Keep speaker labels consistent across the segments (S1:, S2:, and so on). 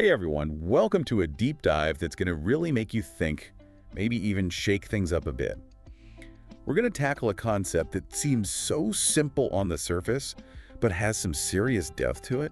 S1: Hey everyone, welcome to a deep dive that's going to really make you think, maybe even shake things up a bit. We're going to tackle a concept that seems so simple on the surface, but has some serious depth to it.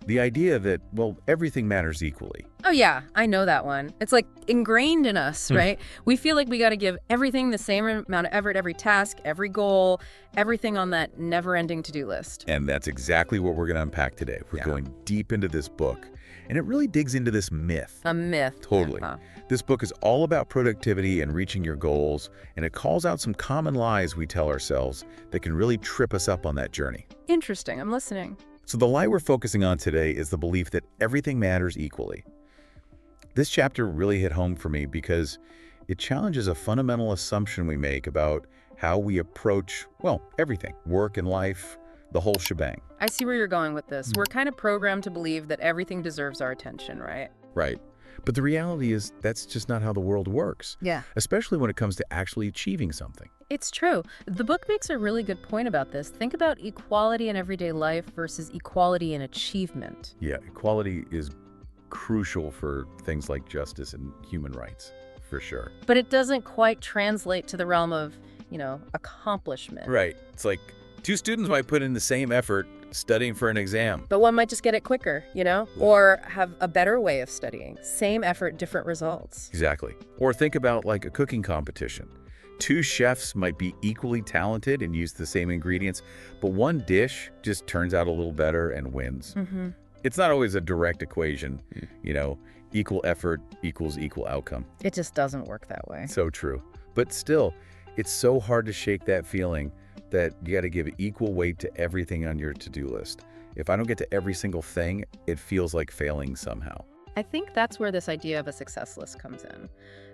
S1: The idea that, well, everything matters equally.
S2: Oh yeah, I know that one. It's like ingrained in us, right? We feel like we got to give everything the same amount of effort, every task, every goal, everything on that never-ending to-do list.
S1: And that's exactly what we're going to unpack today. We're going deep into this book, and it really digs into this myth.
S2: A myth.
S1: Totally.
S2: Huh.
S1: This book is all about productivity and reaching your goals, and it calls out some common lies we tell ourselves that can really trip us up on that journey.
S2: Interesting. I'm listening.
S1: So the lie we're focusing on today is the belief that everything matters equally. This chapter really hit home for me because it challenges a fundamental assumption we make about how we approach, well, everything, work and life, the whole shebang.
S2: I see where you're going with this. We're kind of programmed to believe that everything deserves our attention, right?
S1: Right. But the reality is that's just not how the world works,
S2: Yeah.
S1: especially when it comes to actually achieving something.
S2: It's true. The book makes a really good point about this. Think about equality in everyday life versus equality in achievement.
S1: Yeah, equality is crucial for things like justice and human rights, for sure.
S2: But it doesn't quite translate to the realm of, accomplishment.
S1: Right. It's like two students might put in the same effort studying for an exam.
S2: But one might just get it quicker, or have a better way of studying. Same effort, different results.
S1: Exactly. Or think about like a cooking competition. Two chefs might be equally talented and use the same ingredients, but one dish just turns out a little better and wins.
S2: Mm-hmm.
S1: It's not always a direct equation, equal effort equals equal outcome.
S2: It just doesn't work that way.
S1: So true. But still, it's so hard to shake that feeling that you got to give equal weight to everything on your to-do list. If I don't get to every single thing, it feels like failing somehow.
S2: I think that's where this idea of a success list comes in.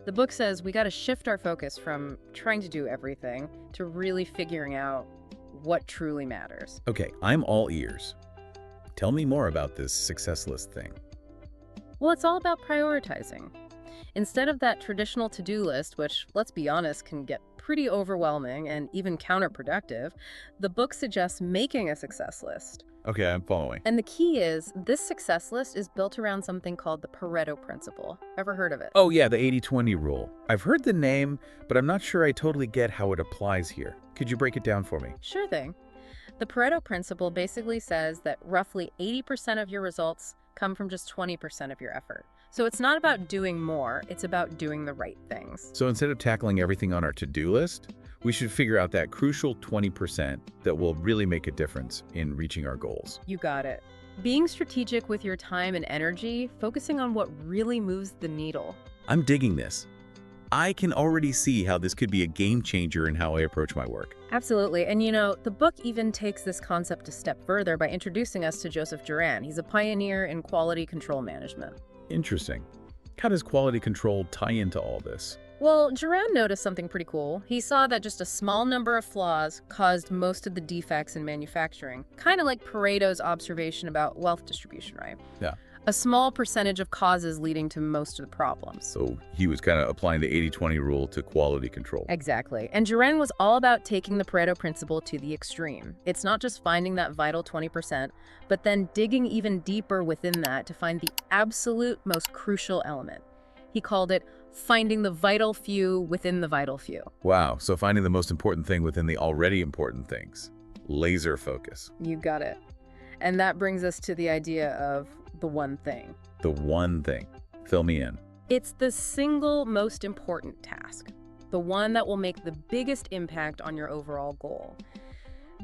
S2: The book says we got to shift our focus from trying to do everything to really figuring out what truly matters.
S1: Okay, I'm all ears. Tell me more about this success list thing.
S2: Well, it's all about prioritizing. Instead of that traditional to-do list, which, let's be honest, can get pretty overwhelming and even counterproductive, the book suggests making a success list.
S1: Okay, I'm following.
S2: And the key is, this success list is built around something called the Pareto Principle. Ever heard of it?
S1: Oh yeah, the 80-20 rule. I've heard the name, but I'm not sure I totally get how it applies here. Could you break it down for me?
S2: Sure thing. The Pareto Principle basically says that roughly 80% of your results come from just 20% of your effort. So it's not about doing more, it's about doing the right things.
S1: So instead of tackling everything on our to-do list, we should figure out that crucial 20% that will really make a difference in reaching our goals.
S2: You got it. Being strategic with your time and energy, focusing on what really moves the needle.
S1: I'm digging this. I can already see how this could be a game changer in how I approach my work.
S2: Absolutely. And the book even takes this concept a step further by introducing us to Joseph Juran. He's a pioneer in quality control management.
S1: Interesting. How does quality control tie into all this?
S2: Well, Juran noticed something pretty cool. He saw that just a small number of flaws caused most of the defects in manufacturing. Kind of like Pareto's observation about wealth distribution, right?
S1: Yeah.
S2: A small percentage of causes leading to most of the problems.
S1: So he was kind of applying the 80-20 rule to quality control.
S2: Exactly. And Juran was all about taking the Pareto principle to the extreme. It's not just finding that vital 20%, but then digging even deeper within that to find the absolute most crucial element. He called it finding the vital few within the vital few.
S1: Wow, so finding the most important thing within the already important things. Laser focus.
S2: You got it. And that brings us to the idea of the one thing.
S1: The one thing. Fill me in.
S2: It's the single most important task, the one that will make the biggest impact on your overall goal.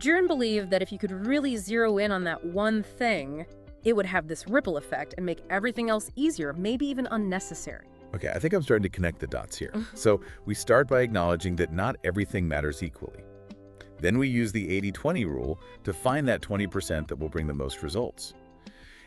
S2: Juran believed that if you could really zero in on that one thing, it would have this ripple effect and make everything else easier, maybe even unnecessary.
S1: Okay, I think I'm starting to connect the dots here. So we start by acknowledging that not everything matters equally. Then we use the 80-20 rule to find that 20% that will bring the most results.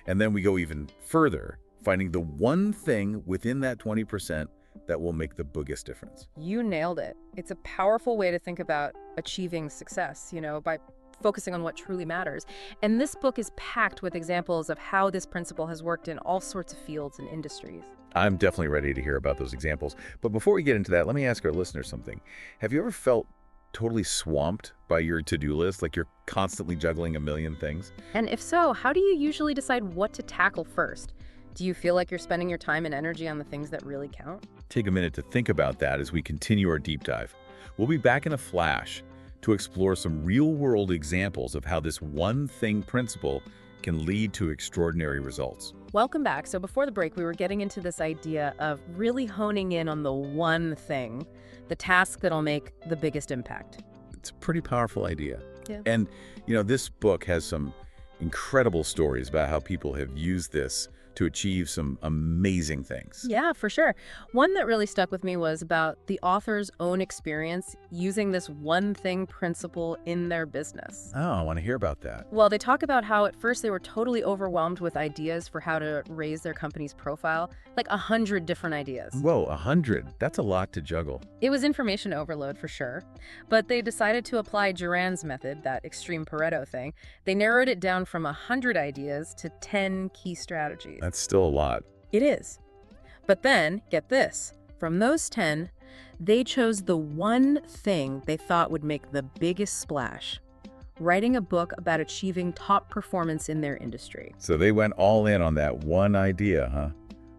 S1: And then we go even further, finding the one thing within that 20% that will make the biggest difference.
S2: You nailed it. It's a powerful way to think about achieving success, by focusing on what truly matters. And this book is packed with examples of how this principle has worked in all sorts of fields and industries.
S1: I'm definitely ready to hear about those examples. But before we get into that, let me ask our listeners something. Have you ever felt totally swamped by your to-do list, like you're constantly juggling a million things?
S2: And if so, how do you usually decide what to tackle first? Do you feel like you're spending your time and energy on the things that really count?
S1: Take a minute to think about that as we continue our deep dive. We'll be back in a flash to explore some real-world examples of how this one thing principle can lead to extraordinary results.
S2: Welcome back. So before the break, we were getting into this idea of really honing in on the one thing, the task that'll make the biggest impact.
S1: It's a pretty powerful idea.
S2: Yeah.
S1: And, this book has some incredible stories about how people have used this to achieve some amazing things.
S2: Yeah, for sure. One that really stuck with me was about the author's own experience using this one thing principle in their business.
S1: Oh, I want to hear about that.
S2: Well, they talk about how at first they were totally overwhelmed with ideas for how to raise their company's profile, like 100 different ideas.
S1: Whoa, 100. That's a lot to juggle.
S2: It was information overload for sure, but they decided to apply Duran's method, that extreme Pareto thing. They narrowed it down from 100 ideas to 10 key strategies.
S1: That's still a lot.
S2: It is. But then, get this, from those 10, they chose the one thing they thought would make the biggest splash: writing a book about achieving top performance in their industry.
S1: So they went all in on that one idea, huh?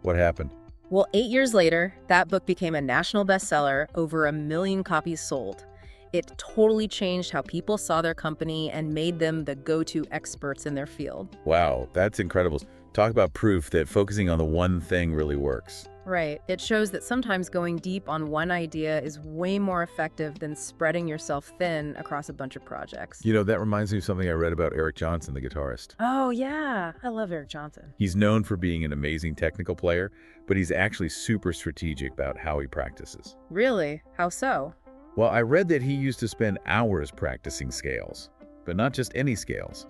S1: What happened?
S2: Well, 8 years later, that book became a national bestseller, over 1 million copies sold. It totally changed how people saw their company and made them the go-to experts in their field.
S1: Wow, that's incredible. Talk about proof that focusing on the one thing really works.
S2: Right. It shows that sometimes going deep on one idea is way more effective than spreading yourself thin across a bunch of projects.
S1: That reminds me of something I read about Eric Johnson, the guitarist.
S2: Oh, yeah. I love Eric Johnson.
S1: He's known for being an amazing technical player, but he's actually super strategic about how he practices.
S2: Really? How so?
S1: Well, I read that he used to spend hours practicing scales, but not just any scales.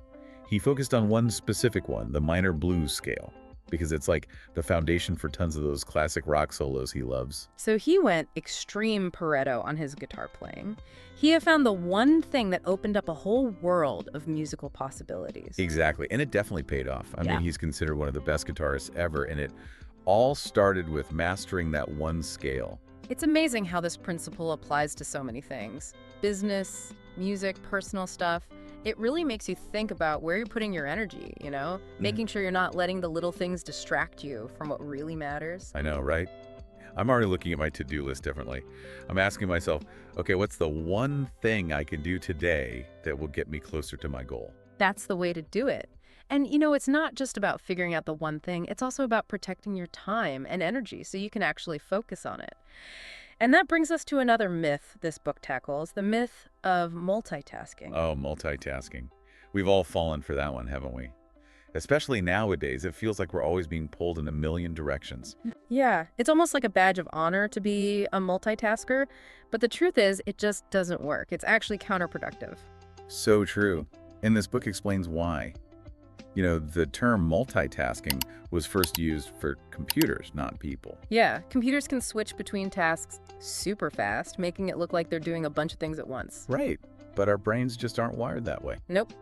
S1: He focused on one specific one, the minor blues scale, because it's like the foundation for tons of those classic rock solos he loves.
S2: So he went extreme Pareto on his guitar playing. He had found the one thing that opened up a whole world of musical possibilities.
S1: Exactly, and it definitely paid off. I
S2: Yeah.
S1: mean, he's considered one of the best guitarists ever, and it all started with mastering that one scale.
S2: It's amazing how this principle applies to so many things. Business, music, personal stuff. It really makes you think about where you're putting your energy, Making sure you're not letting the little things distract you from what really matters.
S1: I know, right? I'm already looking at my to-do list differently. I'm asking myself, okay, what's the one thing I can do today that will get me closer to my goal?
S2: That's the way to do it. And, it's not just about figuring out the one thing. It's also about protecting your time and energy so you can actually focus on it. And that brings us to another myth this book tackles, the myth of multitasking.
S1: Oh, multitasking. We've all fallen for that one, haven't we? Especially nowadays, it feels like we're always being pulled in a million directions.
S2: Yeah, it's almost like a badge of honor to be a multitasker, but the truth is it just doesn't work. It's actually counterproductive.
S1: So true. And this book explains why. The term multitasking was first used for computers, not people.
S2: Yeah, computers can switch between tasks super fast, making it look like they're doing a bunch of things at once.
S1: Right. But our brains just aren't wired that way.
S2: Nope.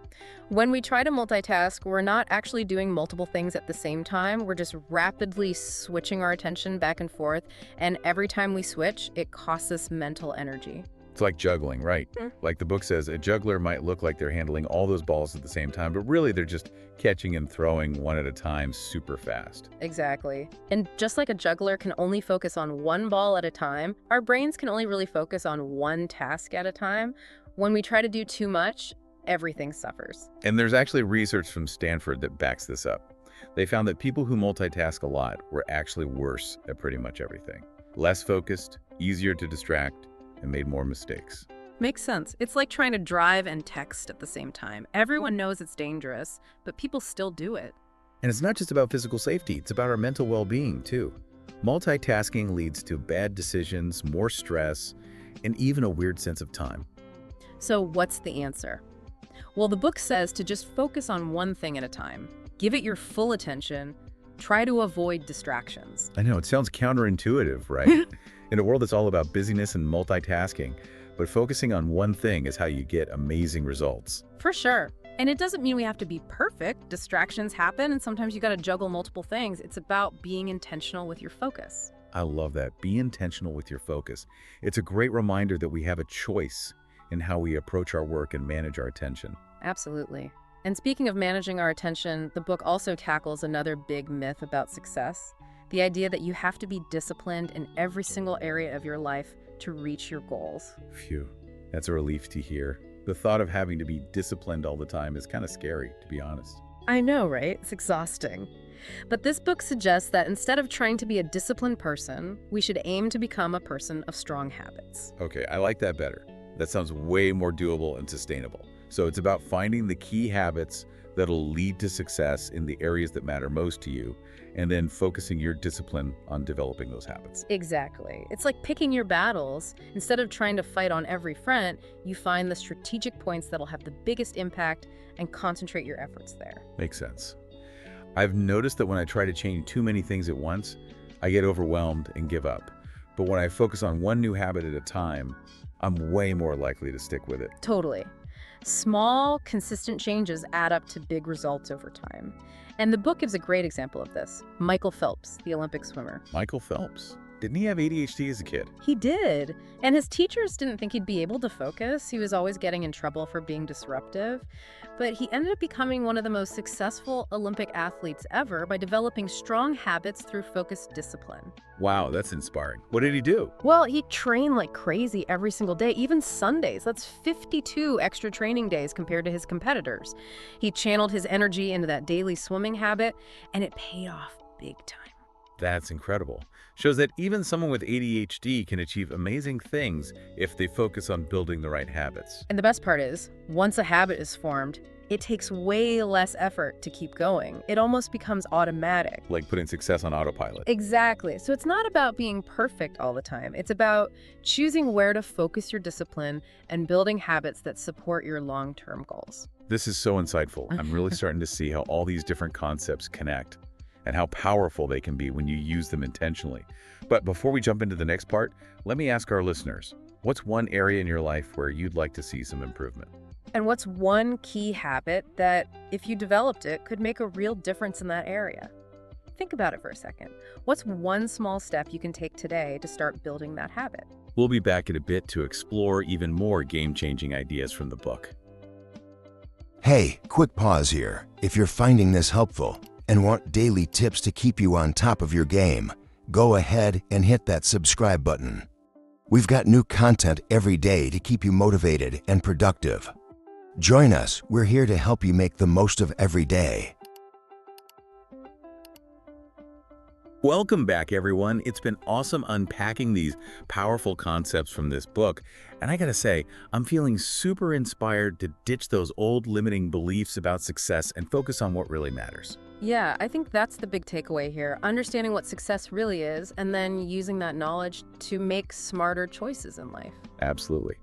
S2: When we try to multitask, we're not actually doing multiple things at the same time. We're just rapidly switching our attention back and forth. And every time we switch, it costs us mental energy.
S1: It's like juggling, right? Like the book says, a juggler might look like they're handling all those balls at the same time, but really they're just catching and throwing one at a time super fast.
S2: Exactly. And just like a juggler can only focus on one ball at a time, our brains can only really focus on one task at a time. When we try to do too much, everything suffers.
S1: And there's actually research from Stanford that backs this up. They found that people who multitask a lot were actually worse at pretty much everything. Less focused, easier to distract, and made more mistakes.
S2: Makes sense. It's like trying to drive and text at the same time. Everyone knows it's dangerous, but people still do it.
S1: And it's not just about physical safety, it's about our mental well-being too. Multitasking leads to bad decisions, more stress, and even a weird sense of time.
S2: So what's the answer? Well, the book says to just focus on one thing at a time. Give it your full attention. Try to avoid distractions.
S1: I know, it sounds counterintuitive, right? In a world that's all about busyness and multitasking, but focusing on one thing is how you get amazing results.
S2: For sure. And it doesn't mean we have to be perfect. Distractions happen, and sometimes you got to juggle multiple things. It's about being intentional with your focus.
S1: I love that. Be intentional with your focus. It's a great reminder that we have a choice in how we approach our work and manage our attention.
S2: Absolutely. And speaking of managing our attention, the book also tackles another big myth about success, the idea that you have to be disciplined in every single area of your life to reach your goals.
S1: Phew, that's a relief to hear. The thought of having to be disciplined all the time is kind of scary, to be honest.
S2: I know, right? It's exhausting. But this book suggests that instead of trying to be a disciplined person, we should aim to become a person of strong habits.
S1: Okay, I like that better. That sounds way more doable and sustainable. So it's about finding the key habits that'll lead to success in the areas that matter most to you, and then focusing your discipline on developing those habits.
S2: Exactly. It's like picking your battles. Instead of trying to fight on every front, you find the strategic points that'll have the biggest impact and concentrate your efforts there.
S1: Makes sense. I've noticed that when I try to change too many things at once, I get overwhelmed and give up. But when I focus on one new habit at a time, I'm way more likely to stick with it.
S2: Totally. Small, consistent changes add up to big results over time. And the book gives a great example of this. Michael Phelps, the Olympic swimmer.
S1: Michael Phelps. Didn't he have ADHD as a kid?
S2: He did. And his teachers didn't think he'd be able to focus. He was always getting in trouble for being disruptive. But he ended up becoming one of the most successful Olympic athletes ever by developing strong habits through focused discipline.
S1: Wow, that's inspiring. What did he do?
S2: Well, he trained like crazy every single day, even Sundays. That's 52 extra training days compared to his competitors. He channeled his energy into that daily swimming habit, and it paid off big time.
S1: That's incredible. Shows that even someone with ADHD can achieve amazing things if they focus on building the right habits.
S2: And the best part is, once a habit is formed, it takes way less effort to keep going. It almost becomes automatic.
S1: Like putting success on autopilot.
S2: Exactly. So it's not about being perfect all the time. It's about choosing where to focus your discipline and building habits that support your long-term goals.
S1: This is so insightful. I'm really starting to see how all these different concepts connect and how powerful they can be when you use them intentionally. But before we jump into the next part, let me ask our listeners, what's one area in your life where you'd like to see some improvement?
S2: And what's one key habit that, if you developed it, could make a real difference in that area? Think about it for a second. What's one small step you can take today to start building that habit?
S1: We'll be back in a bit to explore even more game-changing ideas from the book.
S3: Hey, quick pause here. If you're finding this helpful and want daily tips to keep you on top of your game, go ahead and hit that subscribe button. We've got new content every day to keep you motivated and productive. Join us. We're here to help you make the most of every day.
S1: Welcome back, everyone. It's been awesome unpacking these powerful concepts from this book. And I gotta say, I'm feeling super inspired to ditch those old limiting beliefs about success and focus on what really matters.
S2: Yeah, I think that's the big takeaway here. Understanding what success really is and then using that knowledge to make smarter choices in life.
S1: Absolutely.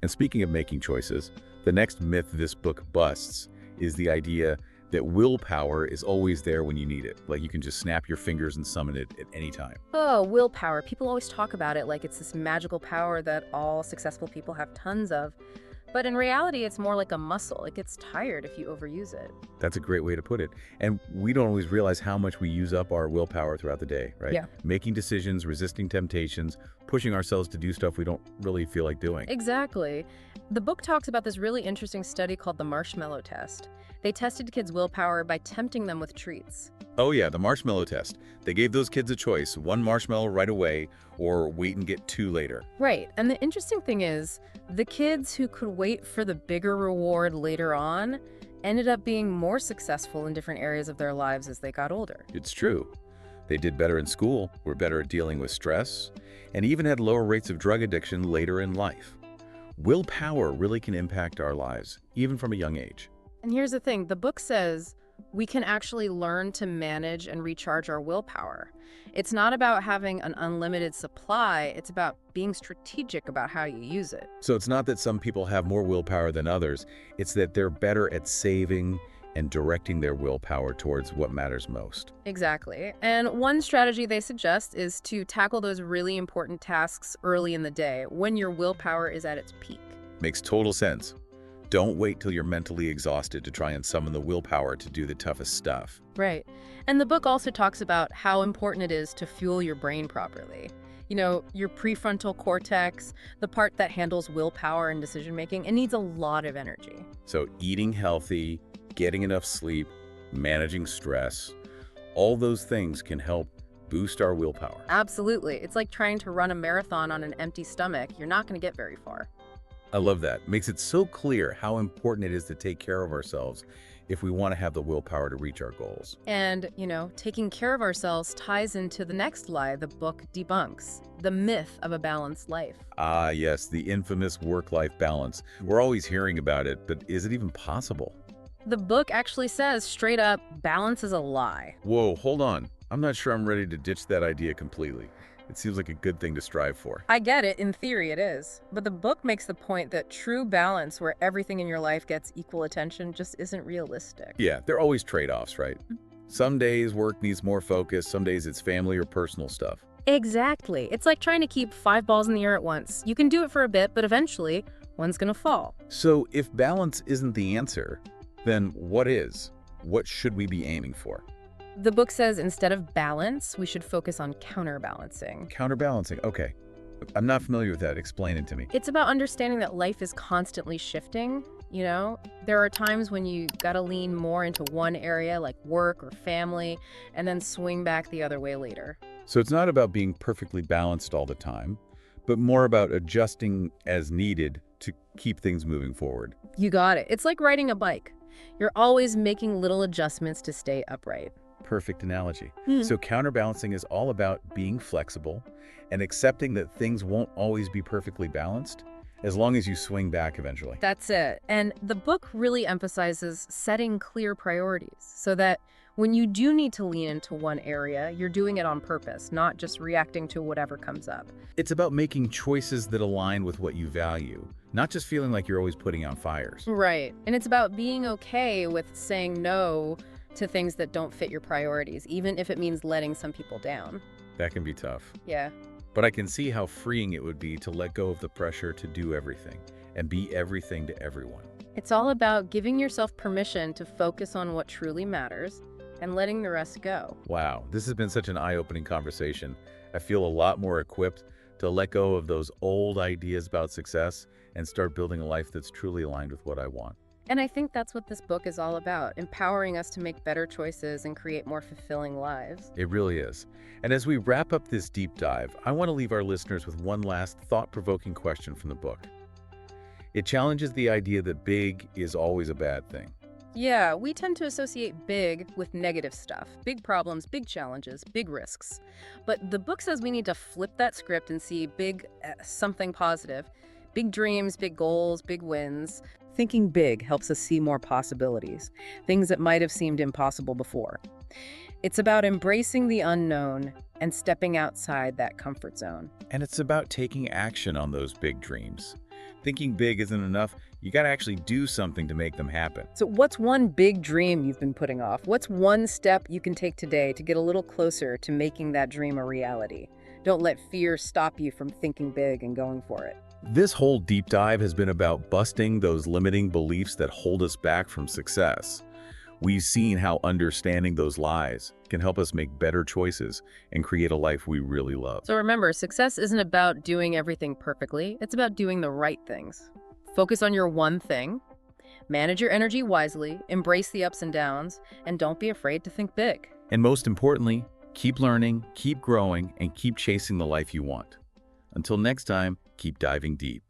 S1: And speaking of making choices, the next myth this book busts is the idea that willpower is always there when you need it. Like you can just snap your fingers and summon it at any time.
S2: Oh, willpower. People always talk about it like it's this magical power that all successful people have tons of. But in reality, it's more like a muscle. It gets tired if you overuse it.
S1: That's a great way to put it. And we don't always realize how much we use up our willpower throughout the day, right?
S2: Yeah.
S1: Making decisions, resisting temptations, pushing ourselves to do stuff we don't really feel like doing.
S2: Exactly. The book talks about this really interesting study called the marshmallow test. They tested kids' willpower by tempting them with treats.
S1: Oh yeah, the marshmallow test. They gave those kids a choice, one marshmallow right away or wait and get two later.
S2: Right. And the interesting thing is, the kids who could wait for the bigger reward later on ended up being more successful in different areas of their lives as they got older.
S1: It's true. They did better in school, were better at dealing with stress, and even had lower rates of drug addiction later in life. Willpower really can impact our lives, even from a young age.
S2: And here's the thing, the book says we can actually learn to manage and recharge our willpower. It's not about having an unlimited supply, it's about being strategic about how you use it.
S1: So it's not that some people have more willpower than others, it's that they're better at saving and directing their willpower towards what matters most.
S2: Exactly. And one strategy they suggest is to tackle those really important tasks early in the day, when your willpower is at its peak.
S1: Makes total sense. Don't wait till you're mentally exhausted to try and summon the willpower to do the toughest stuff.
S2: Right. And the book also talks about how important it is to fuel your brain properly. You know, your prefrontal cortex, the part that handles willpower and decision-making, it needs a lot of energy.
S1: So eating healthy, getting enough sleep, managing stress, all those things can help boost our willpower.
S2: Absolutely. It's like trying to run a marathon on an empty stomach. You're not going to get very far.
S1: I love that. Makes it so clear how important it is to take care of ourselves if we want to have the willpower to reach our goals.
S2: And, taking care of ourselves ties into the next lie the book debunks, the myth of a balanced life.
S1: Ah, yes, the infamous work-life balance. We're always hearing about it, but is it even possible?
S2: The book actually says straight up, balance is a lie.
S1: Whoa, hold on. I'm not sure I'm ready to ditch that idea completely. It seems like a good thing to strive for.
S2: I get it, in theory it is. But the book makes the point that true balance, where everything in your life gets equal attention, just isn't realistic.
S1: Yeah, there are always trade-offs, right? Some days work needs more focus, some days it's family or personal stuff.
S2: Exactly. It's like trying to keep 5 balls in the air at once. You can do it for a bit, but eventually, one's gonna fall.
S1: So if balance isn't the answer, then what is? What should we be aiming for?
S2: The book says instead of balance, we should focus on counterbalancing.
S1: Counterbalancing, okay. I'm not familiar with that. Explain it to me.
S2: It's about understanding that life is constantly shifting. There are times when you gotta lean more into one area like work or family and then swing back the other way later.
S1: So it's not about being perfectly balanced all the time, but more about adjusting as needed to keep things moving forward.
S2: You got it. It's like riding a bike. You're always making little adjustments to stay upright.
S1: Perfect analogy. So counterbalancing is all about being flexible and accepting that things won't always be perfectly balanced as long as you swing back eventually.
S2: That's it. And the book really emphasizes setting clear priorities so that when you do need to lean into one area, you're doing it on purpose, not just reacting to whatever comes up.
S1: It's about making choices that align with what you value, not just feeling like you're always putting out fires.
S2: Right. And it's about being okay with saying no to things that don't fit your priorities, even if it means letting some people down.
S1: That can be tough.
S2: Yeah.
S1: But I can see how freeing it would be to let go of the pressure to do everything and be everything to everyone.
S2: It's all about giving yourself permission to focus on what truly matters and letting the rest go.
S1: Wow, this has been such an eye-opening conversation. I feel a lot more equipped to let go of those old ideas about success and start building a life that's truly aligned with what I want.
S2: And I think that's what this book is all about, empowering us to make better choices and create more fulfilling lives.
S1: It really is. And as we wrap up this deep dive, I want to leave our listeners with one last thought-provoking question from the book. It challenges the idea that big is always a bad thing.
S2: Yeah, we tend to associate big with negative stuff. Big problems, big challenges, big risks. But the book says we need to flip that script and see big something positive. Big dreams, big goals, big wins. Thinking big helps us see more possibilities, things that might have seemed impossible before. It's about embracing the unknown and stepping outside that comfort zone.
S1: And it's about taking action on those big dreams. Thinking big isn't enough. You got to actually do something to make them happen.
S2: So what's one big dream you've been putting off? What's one step you can take today to get a little closer to making that dream a reality? Don't let fear stop you from thinking big and going for it.
S1: This whole deep dive has been about busting those limiting beliefs that hold us back from success. We've seen how understanding those lies can help us make better choices and create a life we really love.
S2: So remember, success isn't about doing everything perfectly. It's about doing the right things. Focus on your one thing, manage your energy wisely, embrace the ups and downs, and don't be afraid to think big.
S1: And most importantly, keep learning, keep growing, and keep chasing the life you want. Until next time, keep diving deep.